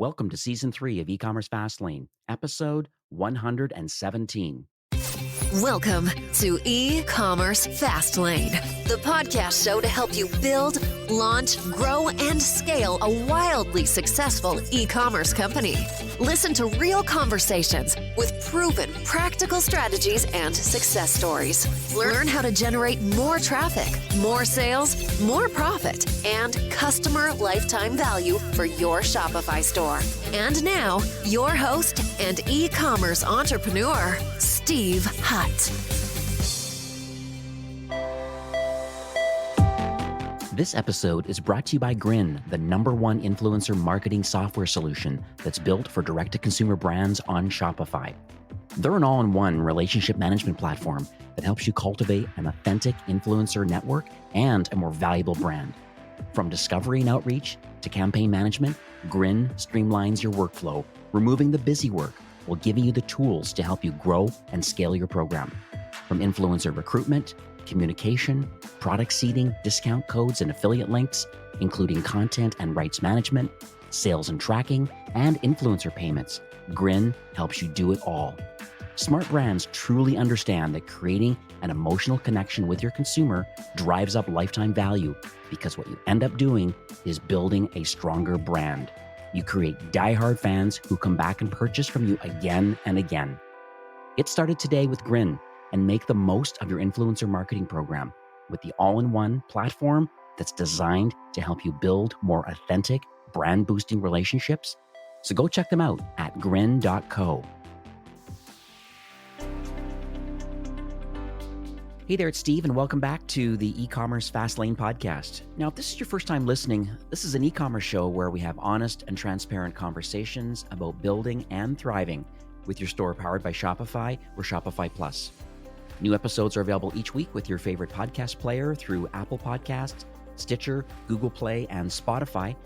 Welcome to Season 3 of E-Commerce Fastlane, Episode 117. Welcome to E-Commerce Fastlane, the podcast show to help you build, launch, grow, and scale a wildly successful e-commerce company. Listen to real conversations with proven practical strategies and success stories. Learn how to generate more traffic, more sales, more profit, and customer lifetime value for your Shopify store. And now, your host and e-commerce entrepreneur, Steve Hutt. This episode is brought to you by Grin, the #1 influencer marketing software solution that's built for direct-to-consumer brands on Shopify. They're an all-in-one relationship management platform that helps you cultivate an authentic influencer network and a more valuable brand. From discovery and outreach to campaign management, Grin streamlines your workflow, removing the busy work while giving you the tools to help you grow and scale your program. From influencer recruitment, communication, product seeding, discount codes, and affiliate links, including content and rights management, sales and tracking, and influencer payments, Grin helps you do it all. Smart brands truly understand that creating an emotional connection with your consumer drives up lifetime value, because what you end up doing is building a stronger brand. You create diehard fans who come back and purchase from you again and again. Get started today with Grin and make the most of your influencer marketing program with the all-in-one platform that's designed to help you build more authentic, brand-boosting relationships. So go check them out at grin.co. Hey there, it's Steve, and welcome back to the E-Commerce Fastlane podcast. Now, if this is your first time listening, this is an e-commerce show where we have honest and transparent conversations about building and thriving with your store powered by Shopify or Shopify Plus. New episodes are available each week with your favorite podcast player through Apple Podcasts, Stitcher, Google Play, and Spotify.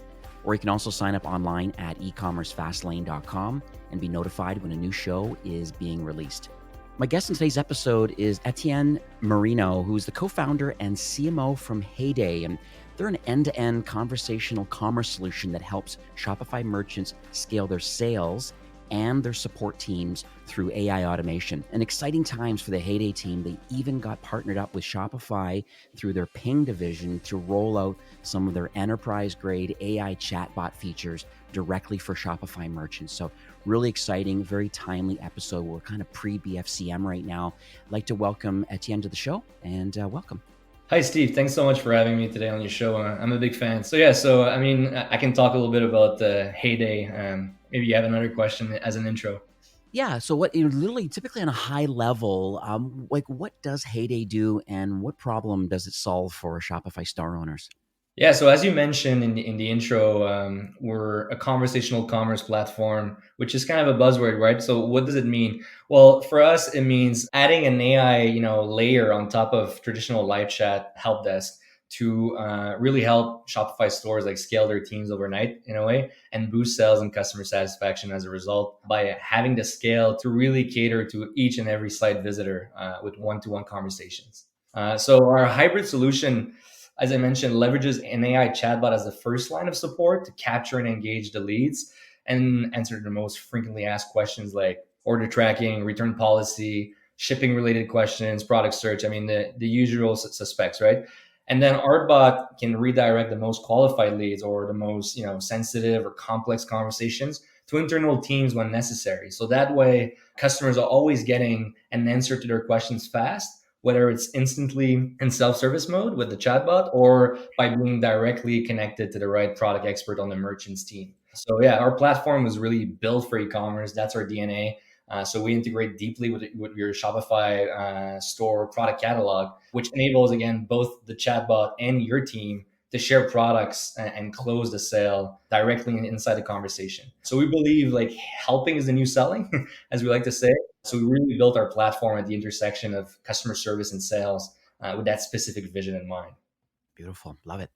Or you can also sign up online at ecommercefastlane.com and be notified when a new show is being released. My guest in today's episode is Etienne Marino, who's the co-founder and CMO from Heyday, and they're an end-to-end conversational commerce solution that helps Shopify merchants scale their sales and their support teams through AI automation. And exciting times for the Heyday team. They even got partnered up with Shopify through their Ping division to roll out some of their enterprise-grade AI chatbot features directly for Shopify merchants. So really exciting, very timely episode. We're kind of pre-BFCM right now. I'd like to welcome Etienne to the show, and welcome. Hi, Steve. Thanks so much for having me today on your show. I'm a big fan. I can talk a little bit about Heyday. Maybe you have another question as an intro. Yeah. So typically on a high level, what does Heyday do, and what problem does it solve for Shopify store owners? Yeah, so as you mentioned in the intro, we're a conversational commerce platform, which is kind of a buzzword, right? So what does it mean? Well, for us, it means adding an AI, layer on top of traditional live chat help desk to really help Shopify stores like scale their teams overnight in a way and boost sales and customer satisfaction as a result by having the scale to really cater to each and every site visitor with one-to-one conversations. So our hybrid solution, as I mentioned, leverages an AI chatbot as the first line of support to capture and engage the leads and answer the most frequently asked questions like order tracking, return policy, shipping related questions, product search. I mean, the usual suspects, right? And then our bot can redirect the most qualified leads or the most sensitive or complex conversations to internal teams when necessary. So that way, customers are always getting an answer to their questions fast, whether it's instantly in self-service mode with the chatbot or by being directly connected to the right product expert on the merchant's team. So yeah, our platform was really built for e-commerce. That's our DNA. So we integrate deeply with your Shopify store product catalog, which enables, again, both the chatbot and your team to share products and close the sale directly inside the conversation. So we believe helping is the new selling, as we like to say. So we really built our platform at the intersection of customer service and sales with that specific vision in mind. Beautiful. Love it.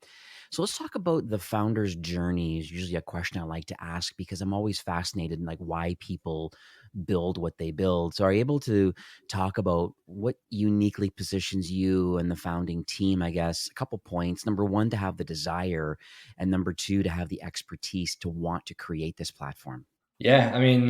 So let's talk about the founder's journey is usually a question I like to ask because I'm always fascinated in like why people build what they build. So are you able to talk about what uniquely positions you and the founding team, I guess? A couple points. Number one, to have the desire, and number two, to have the expertise to want to create this platform. Yeah, I mean,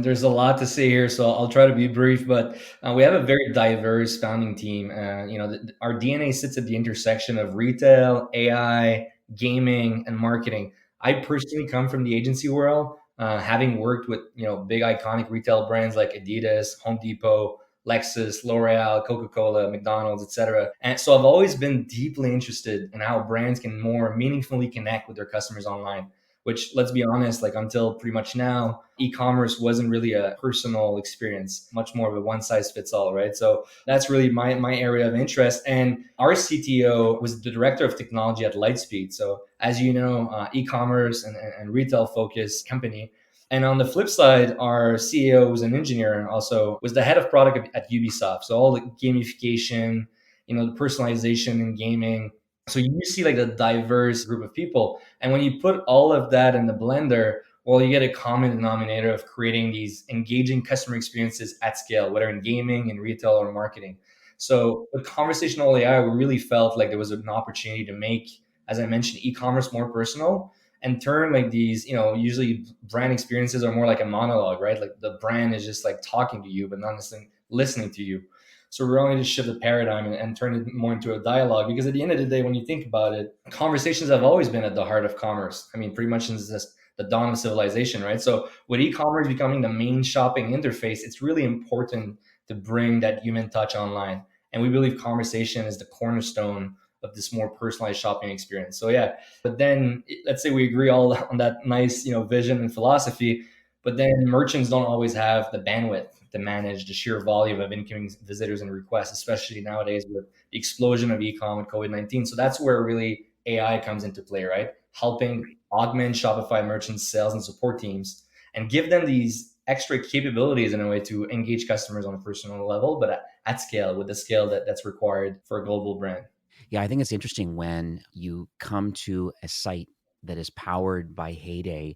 there's a lot to say here, so I'll try to be brief. But we have a very diverse founding team. Our DNA sits at the intersection of retail, AI, gaming, and marketing. I personally come from the agency world, having worked with big iconic retail brands like Adidas, Home Depot, Lexus, L'Oreal, Coca-Cola, McDonald's, etc. And so I've always been deeply interested in how brands can more meaningfully connect with their customers online, which, let's be honest, like until pretty much now, e-commerce wasn't really a personal experience, much more of a one size fits all, right? So that's really my area of interest. And our CTO was the director of technology at Lightspeed. So as you know, e-commerce and retail focused company. And on the flip side, our CEO was an engineer and also was the head of product at Ubisoft. So all the gamification, the personalization in gaming. So you see like a diverse group of people. And when you put all of that in the blender, well, you get a common denominator of creating these engaging customer experiences at scale, whether in gaming, in retail, or marketing. So with conversational AI, we really felt like there was an opportunity to make, as I mentioned, e-commerce more personal and turn like these, usually brand experiences are more like a monologue, right? Like the brand is just like talking to you, but not necessarily listening to you. So we're only to shift the paradigm and turn it more into a dialogue, because at the end of the day, when you think about it, conversations have always been at the heart of commerce. I mean, pretty much since the dawn of civilization, right? So with e-commerce becoming the main shopping interface, it's really important to bring that human touch online. And we believe conversation is the cornerstone of this more personalized shopping experience. So yeah, but then let's say we agree all on that nice, vision and philosophy, but then merchants don't always have the bandwidth to manage the sheer volume of incoming visitors and requests, especially nowadays with the explosion of e-com and COVID-19. So that's where really AI comes into play, right? Helping augment Shopify merchants' sales and support teams and give them these extra capabilities in a way to engage customers on a personal level, but at scale, with the scale that's required for a global brand. Yeah, I think it's interesting when you come to a site that is powered by Heyday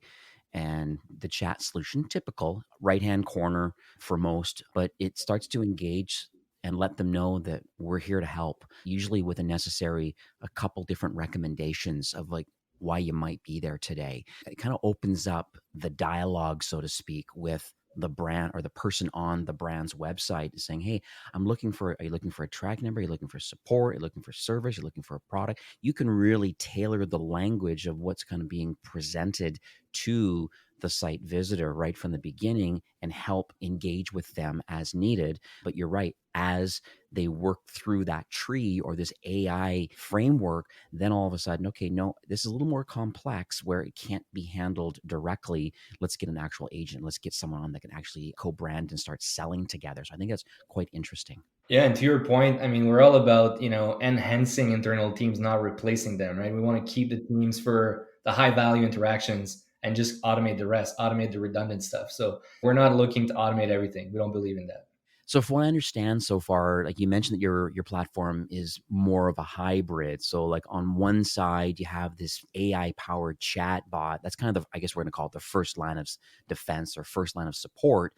and the chat solution, typical right hand corner for most, but it starts to engage and let them know that we're here to help, usually with a couple different recommendations of like why you might be there today. It kind of opens up the dialogue, so to speak, with the brand or the person on the brand's website saying, hey, are you looking for a track number? Are you looking for support? Are you looking for service? Are you looking for a product? You can really tailor the language of what's kind of being presented to the site visitor right from the beginning and help engage with them as needed. But you're right, as they work through that tree or this AI framework, then all of a sudden, okay, no, this is a little more complex where it can't be handled directly. Let's get an actual agent. Let's get someone on that can actually co-brand and start selling together. So I think that's quite interesting. Yeah, and to your point, I mean, we're all about, enhancing internal teams, not replacing them, right? We want to keep the teams for the high value interactions and just automate the rest, automate the redundant stuff. So we're not looking to automate everything. We don't believe in that. So from what I understand so far, like you mentioned that your platform is more of a hybrid. So like on one side, you have this AI powered chat bot. That's kind of I guess we're going to call it the first line of defense or first line of support.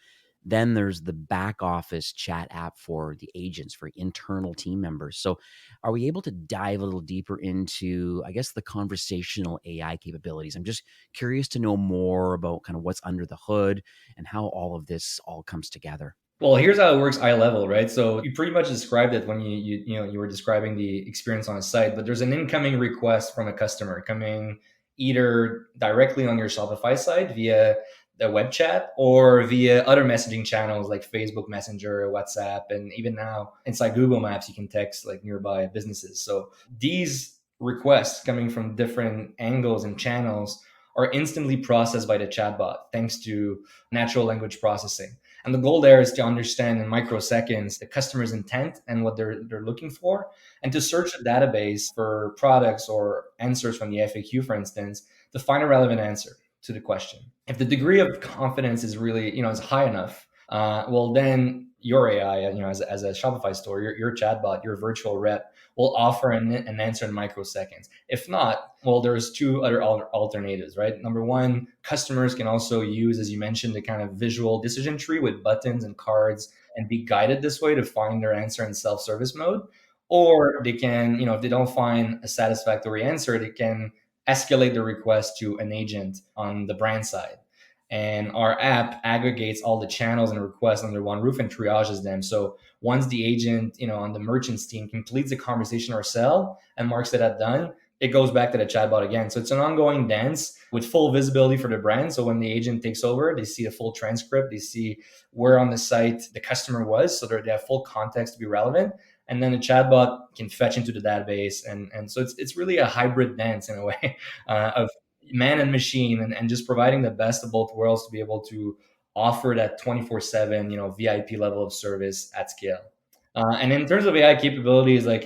Then there's the back office chat app for the agents, for internal team members. So are we able to dive a little deeper into, I guess, the conversational AI capabilities? I'm just curious to know more about kind of what's under the hood and how all of this all comes together. Well, here's how it works eye level, right? So you pretty much described it when you were describing the experience on a site, but there's an incoming request from a customer coming either directly on your Shopify site via the web chat or via other messaging channels like Facebook Messenger, WhatsApp, and even now inside Google Maps you can text like nearby businesses. So these requests coming from different angles and channels are instantly processed by the chatbot thanks to natural language processing. And the goal there is to understand in microseconds the customer's intent and what they're looking for, and to search a database for products or answers from the FAQ, for instance, to find a relevant answer to the question. If the degree of confidence is really, is high enough, well, then your AI, as a Shopify store, your chatbot, your virtual rep will offer an answer in microseconds. If not, well, there's two other alternatives, right? Number one, customers can also use, as you mentioned, the kind of visual decision tree with buttons and cards and be guided this way to find their answer in self-service mode. Or they can, if they don't find a satisfactory answer, they can escalate the request to an agent on the brand side. And our app aggregates all the channels and requests under one roof and triages them. So once the agent, on the merchants team completes the conversation or sell and marks it as done, it goes back to the chatbot again. So it's an ongoing dance with full visibility for the brand. So when the agent takes over, they see the full transcript, they see where on the site the customer was, so they have full context to be relevant. And then the chatbot can fetch into the database, and so it's really a hybrid dance in a way of man and machine, and just providing the best of both worlds to be able to offer that 24/7 VIP level of service at scale. And in terms of AI capabilities, like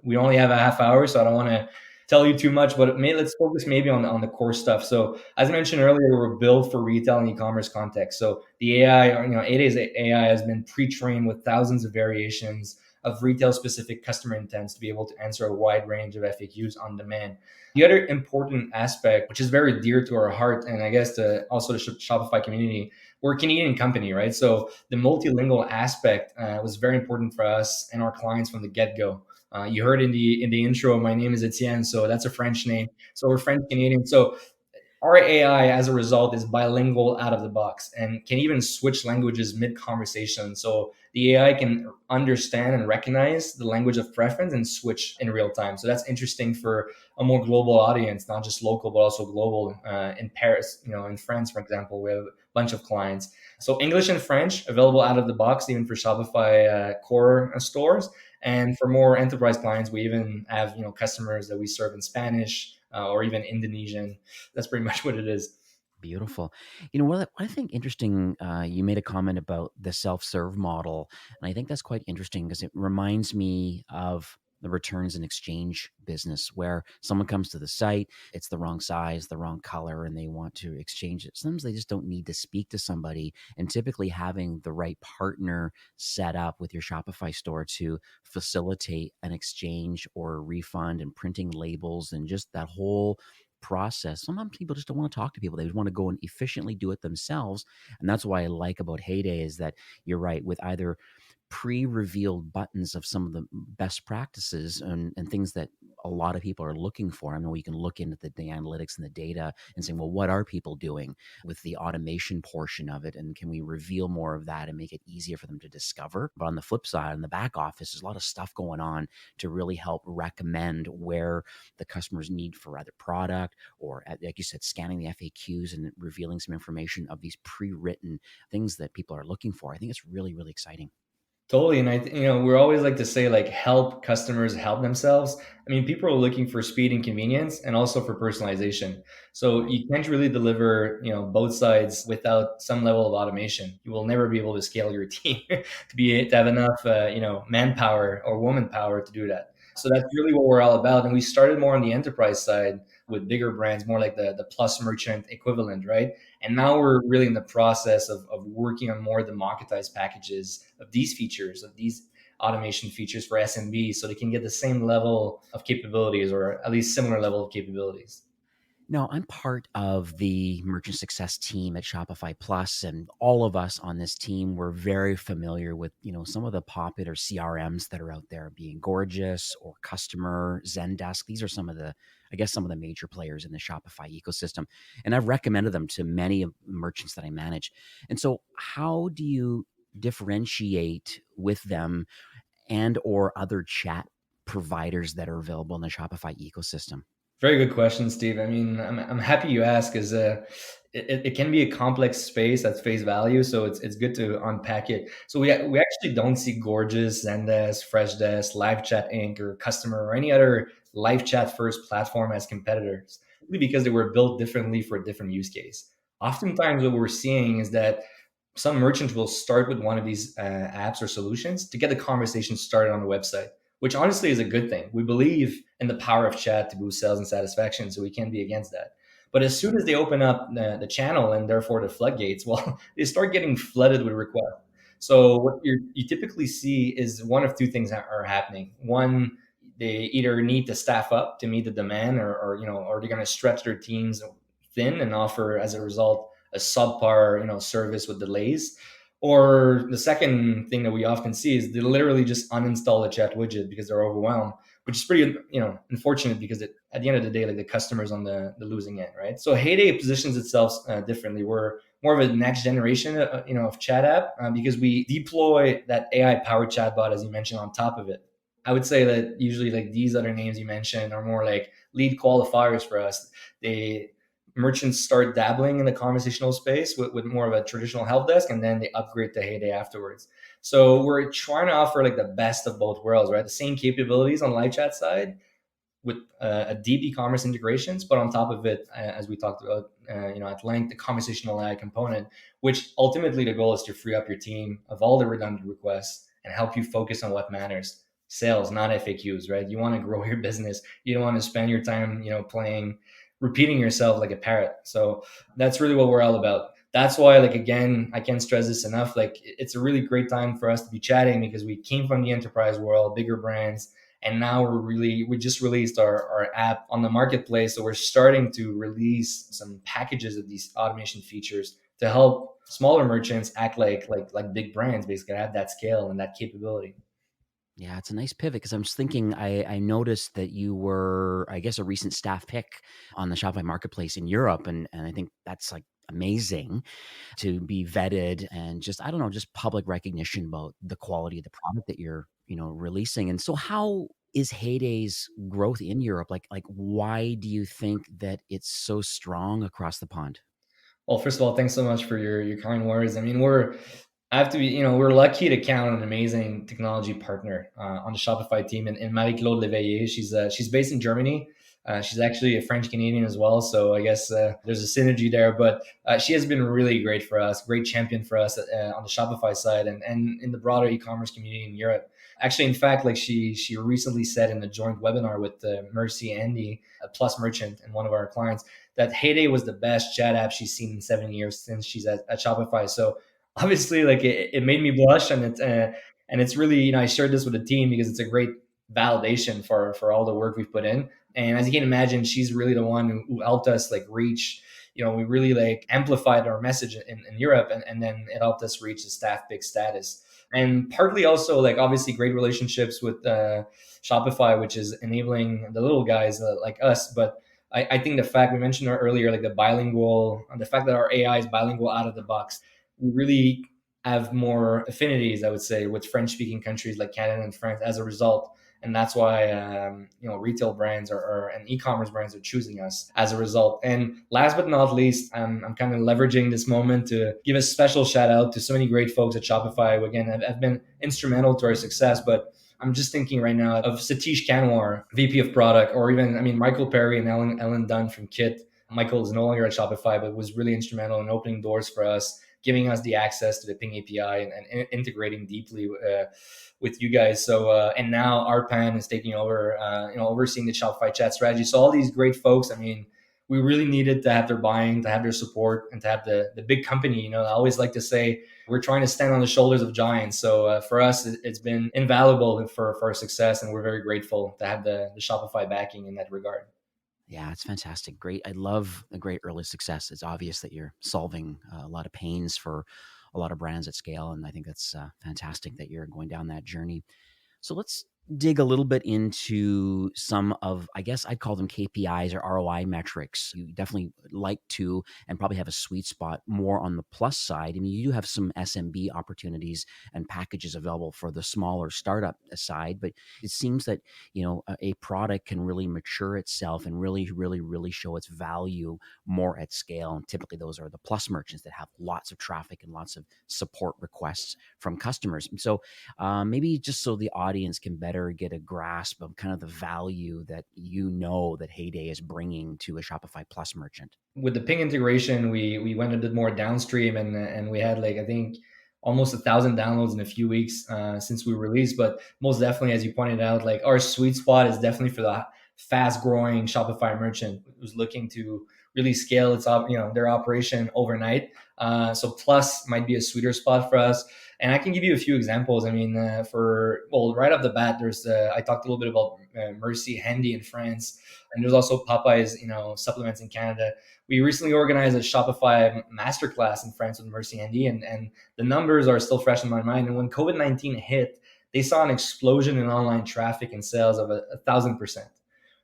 we only have a half hour, so I don't want to tell you too much, but let's focus maybe on the core stuff. So as I mentioned earlier, we're built for retail and e-commerce context. So the AI, 8A's AI has been pre-trained with thousands of variations of retail specific customer intents to be able to answer a wide range of FAQs on demand. The other important aspect, which is very dear to our heart, and I guess also the Shopify community, we're a Canadian company, right? So the multilingual aspect was very important for us and our clients from the get-go. You heard in the intro, my name is Etienne, so that's a French name. So we're French Canadian. So our AI, as a result, is bilingual out of the box and can even switch languages mid-conversation. So the AI can understand and recognize the language of preference and switch in real time. So that's interesting for a more global audience, not just local, but also global. In Paris, in France, for example, we have a bunch of clients. So English and French available out of the box, even for Shopify core stores. And for more enterprise clients, we even have customers that we serve in Spanish or even Indonesian. That's pretty much what it is. Beautiful. What I think interesting, you made a comment about the self-serve model, and I think that's quite interesting because it reminds me of the returns and exchange business where someone comes to the site, it's the wrong size, the wrong color, and they want to exchange it. Sometimes they just don't need to speak to somebody, and typically having the right partner set up with your Shopify store to facilitate an exchange or a refund and printing labels and just that whole process. Sometimes people just don't want to talk to people. They want to go and efficiently do it themselves. And that's why I like about Heyday is that you're right, with either pre-revealed buttons of some of the best practices and things that a lot of people are looking for. I know you can look into the analytics and the data and say, well, what are people doing with the automation portion of it? And can we reveal more of that and make it easier for them to discover? But on the flip side, in the back office, there's a lot of stuff going on to really help recommend where the customers need for either product or, like you said, scanning the FAQs and revealing some information of these pre-written things that people are looking for. I think it's really, really exciting. Totally. And we're always like to say, like, help customers help themselves. I mean, people are looking for speed and convenience and also for personalization. So you can't really deliver, both sides without some level of automation. You will never be able to scale your team to have enough, manpower or woman power to do that. So that's really what we're all about. And we started more on the enterprise side with bigger brands, more like the plus merchant equivalent, right? And now we're really in the process of working on more democratized packages of these features, of these automation features for SMBs, so they can get the same level of capabilities or at least similar level of capabilities. No, I'm part of the merchant success team at Shopify Plus, and all of us on this team were very familiar with, some of the popular CRMs that are out there, being Gorgeous or Customer, Zendesk. These are some of the major players in the Shopify ecosystem, and I've recommended them to many of the merchants that I manage. And so, how do you differentiate with them and or other chat providers that are available in the Shopify ecosystem? Very good question, Steve. I mean, I'm happy you ask, because it can be a complex space at face value, so it's good to unpack it. So we actually don't see Gorgeous, Zendesk, Freshdesk, Live Chat Inc., or Customer, or any other live chat first platform as competitors, simply because they were built differently for a different use case. Oftentimes, what we're seeing is that some merchants will start with one of these apps or solutions to get the conversation started on the website, which honestly is a good thing. We believe in the power of chat to boost sales and satisfaction, so we can't be against that. But as soon as they open up the channel and therefore the floodgates, well, they start getting flooded with requests. So what you typically see is one of two things that are happening. One, they either need to staff up to meet the demand, or they're going to stretch their teams thin and offer as a result a subpar service with delays. Or the second thing that we often see is they literally just uninstall the chat widget because they're overwhelmed, which is pretty unfortunate because at the end of the day, like the customer's on the losing end, right? So Heyday positions itself differently. We're more of a next generation of chat app because we deploy that AI powered chatbot, as you mentioned, on top of it. I would say that usually like these other names you mentioned are more like lead qualifiers for us. They Merchants start dabbling in the conversational space with more of a traditional help desk, and then they upgrade to Heyday afterwards. So we're trying to offer like the best of both worlds, right? The same capabilities on live chat side with a deep e-commerce integrations, but on top of it, as we talked about, at length, the conversational AI component, which ultimately the goal is to free up your team of all the redundant requests and help you focus on what matters. Sales, not FAQs, right? You want to grow your business. You don't want to spend your time, repeating yourself like a parrot. So that's really what we're all about. That's why, like, again, I can't stress this enough. Like, it's a really great time for us to be chatting because we came from the enterprise world, bigger brands, and now we just released our app on the marketplace. So we're starting to release some packages of these automation features to help smaller merchants act like big brands, basically have that scale and that capability. Yeah, it's a nice pivot because I'm just thinking, I noticed that you were, I guess, a recent staff pick on the Shopify marketplace in Europe. And I think that's like amazing to be vetted and just, I don't know, just public recognition about the quality of the product that you're, releasing. And so how is Heyday's growth in Europe? Like why do you think that it's so strong across the pond? Well, first of all, thanks so much for your kind words. I mean, I have to be, we're lucky to count on an amazing technology partner on the Shopify team, and Marie-Claude Leveillé. She's based in Germany. She's actually a French Canadian as well, so I guess there's a synergy there. But she has been really great for us, great champion for us on the Shopify side and in the broader e-commerce community in Europe. Actually, in fact, like she recently said in a joint webinar with Mercy Andy, a Plus merchant and one of our clients, that Heyday was the best chat app she's seen in 7 years since she's at Shopify. So obviously, like it made me blush, and it's really, I shared this with the team because it's a great validation for all the work we've put in. And as you can imagine, she's really the one who helped us like reach, we really like amplified our message in Europe, and then it helped us reach the staff big status. And partly also like obviously great relationships with Shopify, which is enabling the little guys like us. But I think the fact we mentioned earlier, like the fact that our AI is bilingual out of the box, we really have more affinities, I would say, with French-speaking countries like Canada and France as a result. And that's why, retail brands and e-commerce brands are choosing us as a result. And last but not least, I'm kind of leveraging this moment to give a special shout out to so many great folks at Shopify who, again, have been instrumental to our success. But I'm just thinking right now of Satish Kanwar, VP of product, or even, Michael Perry and Ellen Dunn from Kit. Michael is no longer at Shopify, but was really instrumental in opening doors for us, giving us the access to the Ping API and integrating deeply with you guys. So, and now Arpan is taking over, overseeing the Shopify chat strategy. So all these great folks, I mean, we really needed to have their buying, to have their support, and to have the big company. I always like to say we're trying to stand on the shoulders of giants. So for us, it's been invaluable for our success, and we're very grateful to have the Shopify backing in that regard. Yeah, it's fantastic. Great. I love the great early success. It's obvious that you're solving a lot of pains for a lot of brands at scale. And I think that's fantastic that you're going down that journey. So let's dig a little bit into some of, I guess I'd call them KPIs or ROI metrics. You definitely like to, and probably have a sweet spot more on the plus side. I mean, you do have some SMB opportunities and packages available for the smaller startup side, but it seems that, a product can really mature itself and really, really, really show its value more at scale. And typically those are the plus merchants that have lots of traffic and lots of support requests from customers. So maybe just so the audience can better get a grasp of kind of the value that that Heyday is bringing to a Shopify Plus merchant. With the Ping integration, we went a bit more downstream, and we had, like, I think almost 1,000 downloads in a few weeks since we released. But most definitely, as you pointed out, like, our sweet spot is definitely for the fast growing Shopify merchant who's looking to really scale their operation overnight. So Plus might be a sweeter spot for us. And I can give you a few examples. I mean, right off the bat, I talked a little bit about Mercy Handy in France, and there's also Popeyes, supplements in Canada. We recently organized a Shopify masterclass in France with Mercy Handy, and the numbers are still fresh in my mind. And when COVID-19 hit, they saw an explosion in online traffic and sales of 1,000%.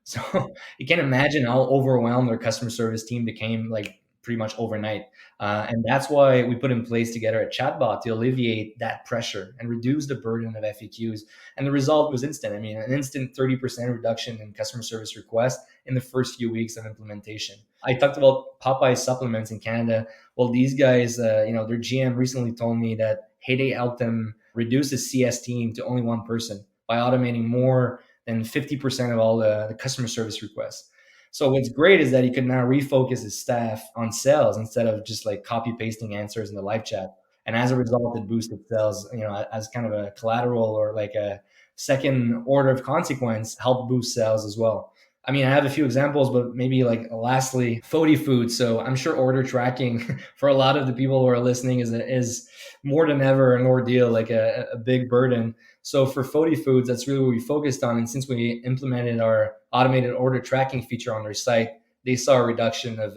So you can imagine how overwhelmed their customer service team became, like pretty much overnight. And that's why we put in place together a chatbot to alleviate that pressure and reduce the burden of FAQs. And the result was instant. I mean, an instant 30% reduction in customer service requests in the first few weeks of implementation. I talked about Popeye supplements in Canada. Well, these guys, their GM recently told me that Heyday helped them reduce the CS team to only one person by automating more than 50% of all the customer service requests. So what's great is that he could now refocus his staff on sales instead of just like copy pasting answers in the live chat. And as a result, it boosted sales, as kind of a collateral or like a second order of consequence, helped boost sales as well. I mean, I have a few examples, but maybe like lastly, Fody Food. So I'm sure order tracking for a lot of the people who are listening is more than ever an ordeal, like a big burden. So for Fody Foods, that's really what we focused on. And since we implemented our automated order tracking feature on their site, they saw a reduction of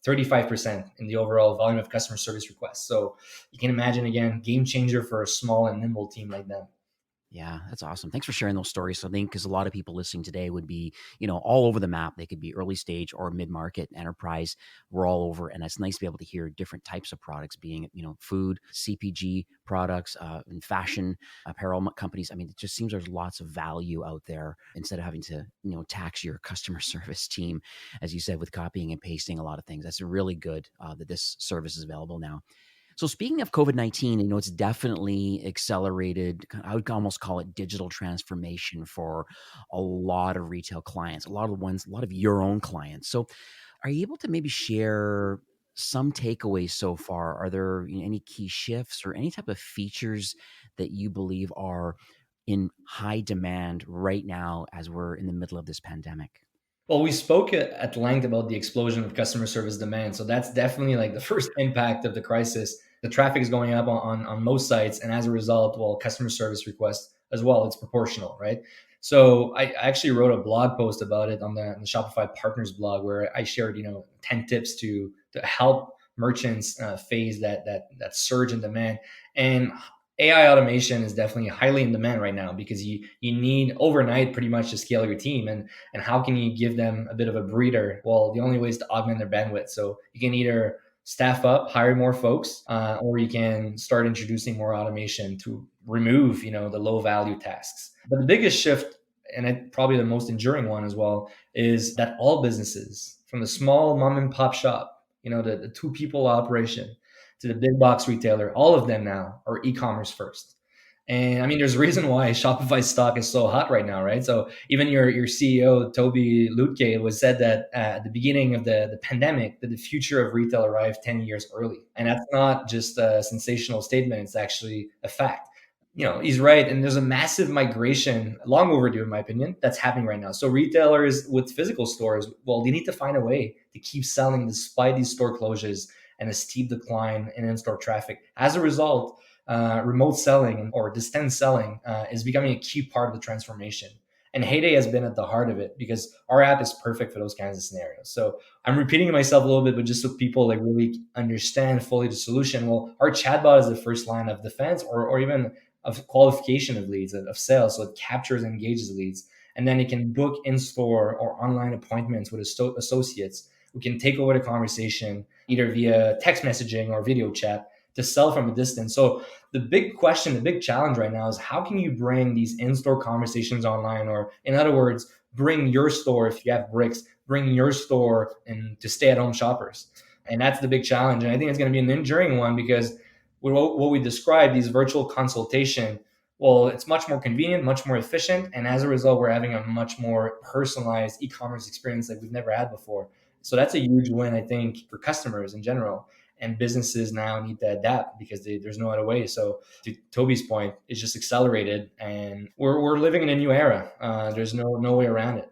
35% in the overall volume of customer service requests. So you can imagine, again, game changer for a small and nimble team like them. Yeah, that's awesome. Thanks for sharing those stories. So I think because a lot of people listening today would be, all over the map. They could be early stage or mid-market enterprise. We're all over. And it's nice to be able to hear different types of products, being, food, CPG products, and fashion, apparel companies. I mean, it just seems there's lots of value out there instead of having to, tax your customer service team, as you said, with copying and pasting a lot of things. That's really good that this service is available now. So speaking of COVID-19, it's definitely accelerated, I would almost call it digital transformation for a lot of retail clients, a lot of your own clients. So are you able to maybe share some takeaways so far? Are there any key shifts or any type of features that you believe are in high demand right now as we're in the middle of this pandemic? Well, we spoke at length about the explosion of customer service demand. So that's definitely like the first impact of the crisis. The traffic is going up on most sites. And as a result, well, customer service requests as well, it's proportional, right? So I actually wrote a blog post about it on the Shopify Partners blog where I shared, 10 tips to help merchants phase that surge in demand. And AI automation is definitely highly in demand right now because you need overnight pretty much to scale your team. And how can you give them a bit of a breather? Well, the only way is to augment their bandwidth. So you can either staff up, hire more folks, or you can start introducing more automation to remove, the low value tasks. But the biggest shift, and probably the most enduring one as well, is that all businesses, from the small mom and pop shop, the two people operation, to the big box retailer, all of them now are e-commerce first. And I mean, there's a reason why Shopify stock is so hot right now, right? So even your CEO, Toby Lutke, was said that at the beginning of the pandemic, that the future of retail arrived 10 years early. And that's not just a sensational statement. It's actually a fact. He's right. And there's a massive migration, long overdue, in my opinion, that's happening right now. So retailers with physical stores, well, they need to find a way to keep selling despite these store closures and a steep decline in in-store traffic. As a result, remote selling or distance selling is becoming a key part of the transformation. And Heyday has been at the heart of it because our app is perfect for those kinds of scenarios. So I'm repeating myself a little bit, but just so people like really understand fully the solution. Well, our chatbot is the first line of defense or even of qualification of leads, of sales. So it captures and engages leads. And then it can book in-store or online appointments with associates who can take over the conversation either via text messaging or video chat to sell from a distance. So the big question, the big challenge right now is how can you bring these in-store conversations online, or in other words, bring your store, if you have bricks, bring your store and to stay-at-home shoppers. And that's the big challenge. And I think it's going to be an enduring one because with what we described, these virtual consultation, well, it's much more convenient, much more efficient. And as a result, we're having a much more personalized e-commerce experience like we've never had before. So that's a huge win, I think, for customers in general. And businesses now need to adapt because there's no other way. So to Toby's point, it's just accelerated, and we're living in a new era. There's no way around it.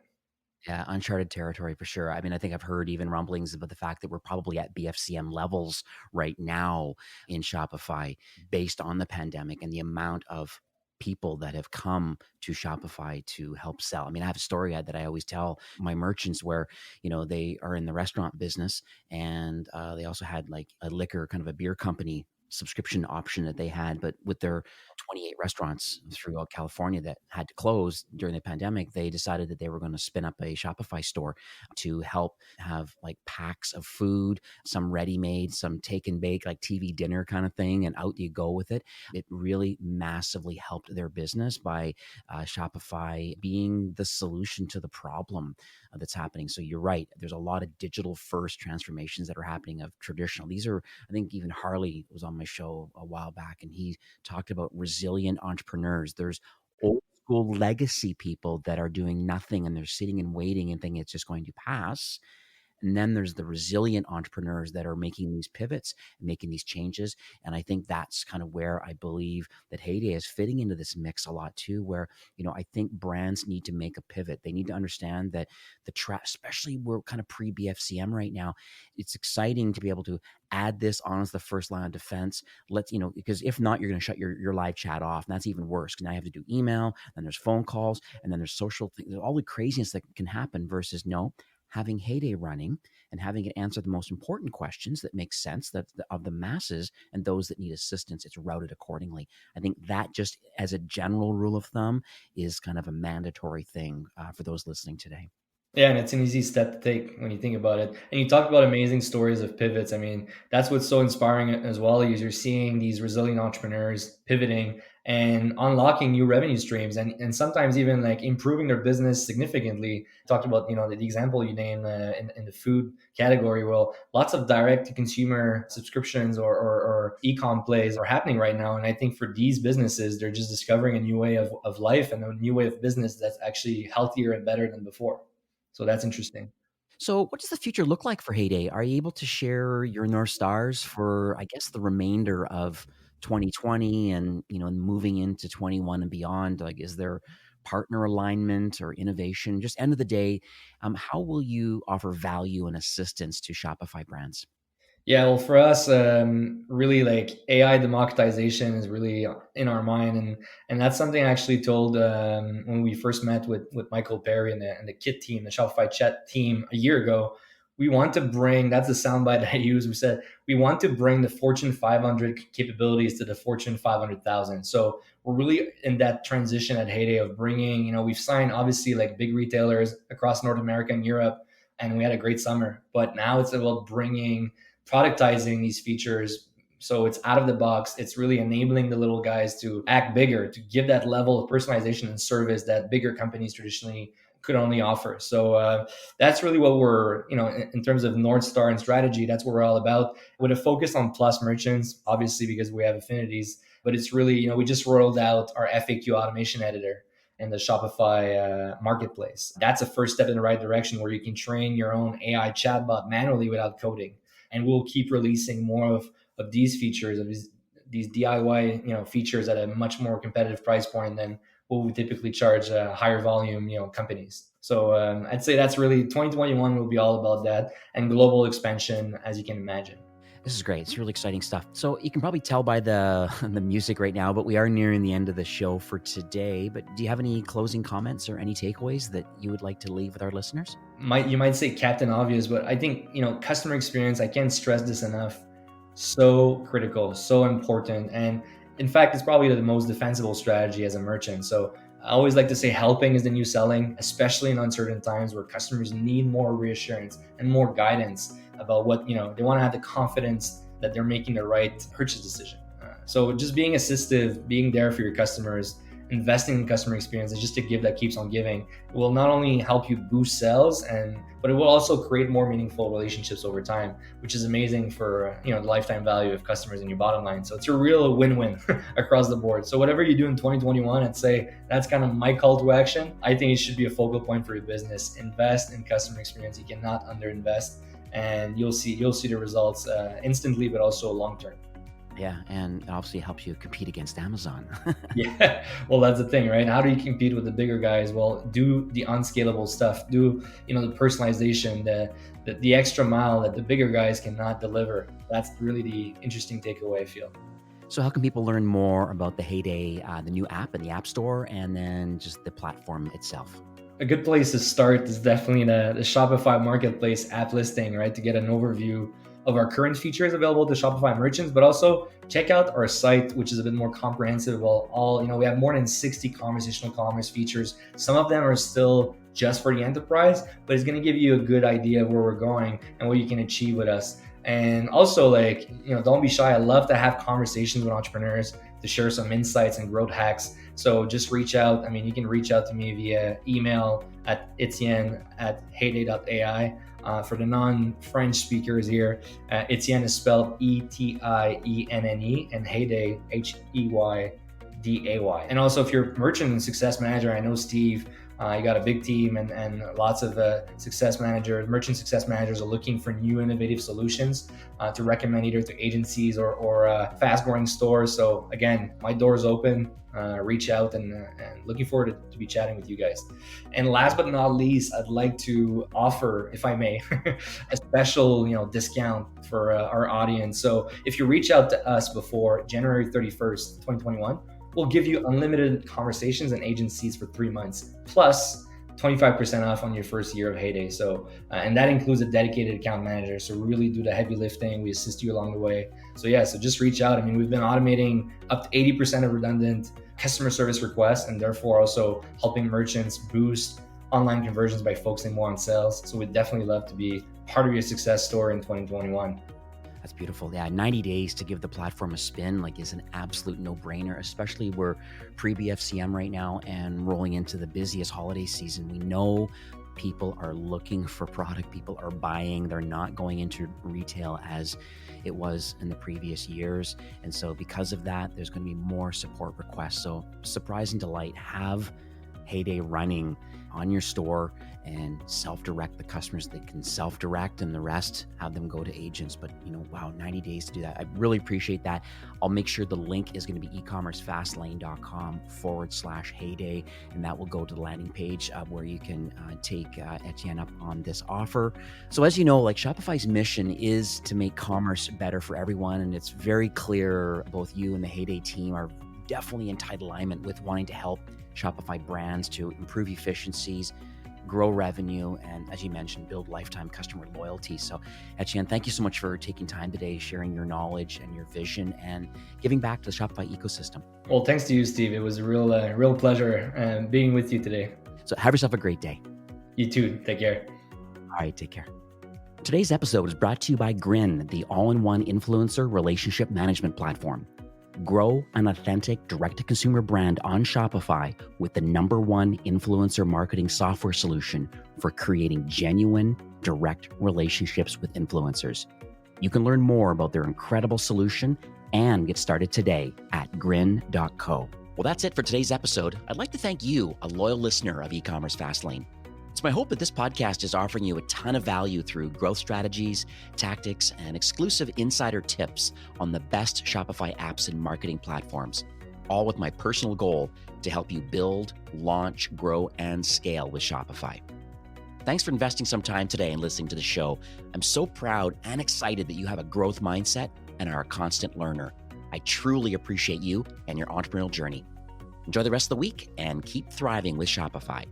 Yeah, uncharted territory for sure. I mean, I think I've heard even rumblings about the fact that we're probably at BFCM levels right now in Shopify based on the pandemic and the amount of people that have come to Shopify to help sell. I mean, I have a story that I always tell my merchants where, they are in the restaurant business and they also had like a liquor, kind of a beer company subscription option that they had, but with their 28 restaurants throughout California that had to close during the pandemic, they decided that they were going to spin up a Shopify store to help have like packs of food, some ready made, some take and bake, like TV dinner kind of thing, and out you go with it. It really massively helped their business by Shopify being the solution to the problem that's happening. So you're right. There's a lot of digital first transformations that are happening of traditional. These are, I think even Harley was on my show a while back and he talked about resilient entrepreneurs. There's old school legacy people that are doing nothing and they're sitting and waiting and thinking it's just going to pass. And then there's the resilient entrepreneurs that are making these pivots and making these changes. And I think that's kind of where I believe that Heyday is fitting into this mix a lot too, where, I think brands need to make a pivot. They need to understand that especially we're kind of pre BFCM right now. It's exciting to be able to add this on as the first line of defense. Because if not, you're going to shut your live chat off. And that's even worse. Now you have to do email, then there's phone calls, and then there's social things. There's all the craziness that can happen versus having Heyday running and having it answer the most important questions that make sense of the masses and those that need assistance. It's routed accordingly. I think that just as a general rule of thumb is kind of a mandatory thing for those listening today. Yeah, and it's an easy step to take when you think about it. And you talked about amazing stories of pivots. I mean, that's what's so inspiring as well, is you're seeing these resilient entrepreneurs pivoting and unlocking new revenue streams and sometimes even like improving their business significantly. Talked about, the example you named in the food category. Well, lots of direct to consumer subscriptions or e-com plays are happening right now. And I think for these businesses, they're just discovering a new way of life and a new way of business that's actually healthier and better than before. So that's interesting. So what does the future look like for Heyday? Are you able to share your North Stars for, I guess, the remainder of 2020 and, moving into 21 and beyond? Like, is there partner alignment or innovation? Just end of the day, how will you offer value and assistance to Shopify brands? Yeah, well, for us, really like AI democratization is really in our mind, and that's something I actually told when we first met with Michael Perry and the Kit team, the Shopify Chat team a year ago. We want to bring, that's the soundbite I use. We said we want to bring the Fortune 500 capabilities to the Fortune 500,000. So we're really in that transition at Heyday of bringing, we've signed obviously like big retailers across North America and Europe, and we had a great summer. But now it's about bringing productizing these features so it's out of the box. It's really enabling the little guys to act bigger, to give that level of personalization and service that bigger companies traditionally could only offer. So that's really what we're, in terms of North Star and strategy, that's what we're all about, with a focus on plus merchants, obviously because we have affinities. But it's really, we just rolled out our FAQ automation editor in the Shopify marketplace. That's a first step in the right direction, where you can train your own AI chatbot manually without coding. And we'll keep releasing more of these features, of these DIY features at a much more competitive price point than what we typically charge higher volume companies. So I'd say that's really 2021 will be all about that, and global expansion, as you can imagine. This is great. It's really exciting stuff. So you can probably tell by the music right now, but we are nearing the end of the show for today. But do you have any closing comments or any takeaways that you would like to leave with our listeners? You might say Captain Obvious, but I think, customer experience, I can't stress this enough. So critical, so important. And in fact, it's probably the most defensible strategy as a merchant. So I always like to say helping is the new selling, especially in uncertain times where customers need more reassurance and more guidance about what, they want to have the confidence that they're making the right purchase decision. So just being assistive, being there for your customers, investing in customer experience is just a gift that keeps on giving. It will not only help you boost sales, but it will also create more meaningful relationships over time, which is amazing for the lifetime value of customers in your bottom line. So it's a real win-win across the board. So whatever you do in 2021, I'd say that's kind of my call to action. I think it should be a focal point for your business. Invest in customer experience. You cannot underinvest, and you'll see the results instantly, but also long term. Yeah, and it obviously helps you compete against Amazon. Yeah, well, that's the thing, right? How do you compete with the bigger guys? Well, do the unscalable stuff. Do the personalization, the extra mile that the bigger guys cannot deliver. That's really the interesting takeaway, I feel. So how can people learn more about the Heyday, the new app in the App Store, and then just the platform itself? A good place to start is definitely the Shopify Marketplace app listing, right? To get an overview of our current features available to Shopify merchants, but also check out our site, which is a bit more comprehensive. Well, we have more than 60 conversational commerce features. Some of them are still just for the enterprise, but it's going to give you a good idea of where we're going and what you can achieve with us. And also, don't be shy. I love to have conversations with entrepreneurs to share some insights and growth hacks. So just reach out. I mean, you can reach out to me via email at etienne@heyday.ai. For the non-French speakers here, Etienne is spelled Etienne, and Heyday, Heyday. And also, if you're a merchant and success manager, I know Steve, you got a big team and lots of merchant success managers are looking for new innovative solutions to recommend either to agencies or fast-growing stores. So again, my door is open. Reach out and looking forward to be chatting with you guys. And last but not least, I'd like to offer, if I may, a special discount for our audience. So if you reach out to us before January 31st, 2021, we'll give you unlimited conversations and agencies for 3 months, plus 25% off on your first year of Heyday. So, and that includes a dedicated account manager. So we really do the heavy lifting. We assist you along the way. So so just reach out. I mean, we've been automating up to 80% of redundant customer service requests, and therefore also helping merchants boost online conversions by focusing more on sales. So we'd definitely love to be part of your success story in 2021. That's beautiful. Yeah, 90 days to give the platform a spin is an absolute no-brainer, especially we're pre-BFCM right now and rolling into the busiest holiday season. We know people are looking for product, people are buying, they're not going into retail as it was in the previous years. And so because of that, there's going to be more support requests. So surprise and delight, have Heyday running on your store and self-direct the customers. They can self-direct, and the rest have them go to agents. But wow, 90 days to do that. I really appreciate that. I'll make sure the link is going to be ecommercefastlane.com/Heyday, and that will go to the landing page where you can take Etienne up on this offer. So as you know, Shopify's mission is to make commerce better for everyone, and it's very clear both you and the Heyday team are definitely in tight alignment with wanting to help Shopify brands to improve efficiencies, grow revenue, and as you mentioned, build lifetime customer loyalty. So Etienne, thank you so much for taking time today, sharing your knowledge and your vision and giving back to the Shopify ecosystem. Well, thanks to you, Steve. It was a real pleasure being with you today. So have yourself a great day. You too. Take care. All right, take care. Today's episode is brought to you by Grin, the all-in-one influencer relationship management platform. Grow an authentic direct-to-consumer brand on Shopify with the #1 influencer marketing software solution for creating genuine, direct relationships with influencers. You can learn more about their incredible solution and get started today at grin.co. Well, that's it for today's episode. I'd like to thank you, a loyal listener of E-commerce Fastlane. It's my hope that this podcast is offering you a ton of value through growth strategies, tactics, and exclusive insider tips on the best Shopify apps and marketing platforms, all with my personal goal to help you build, launch, grow, and scale with Shopify. Thanks for investing some time today and listening to the show. I'm so proud and excited that you have a growth mindset and are a constant learner. I truly appreciate you and your entrepreneurial journey. Enjoy the rest of the week and keep thriving with Shopify.